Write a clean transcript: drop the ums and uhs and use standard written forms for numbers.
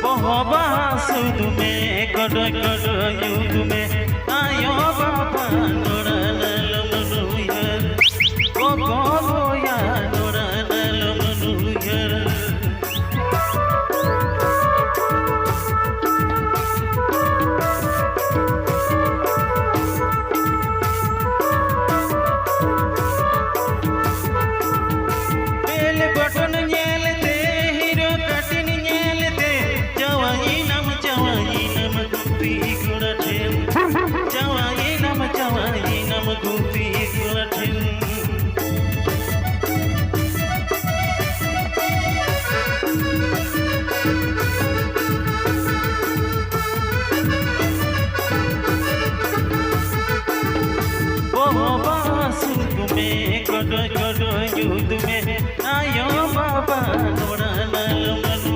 सुध में कड़ कड़ युग में आयो बाबा नोरा नल मनुयर ओ गोया नोरा नल मनुयर बेल बटन नेलते हीरो कटिन नेलते जवाई नम गुप्ती गुरठिन जवाई नम गुप्ती गुरठिन बाबा सुख में कड़ कड़ युद्ध में आयो बाबा नोरा नल मनु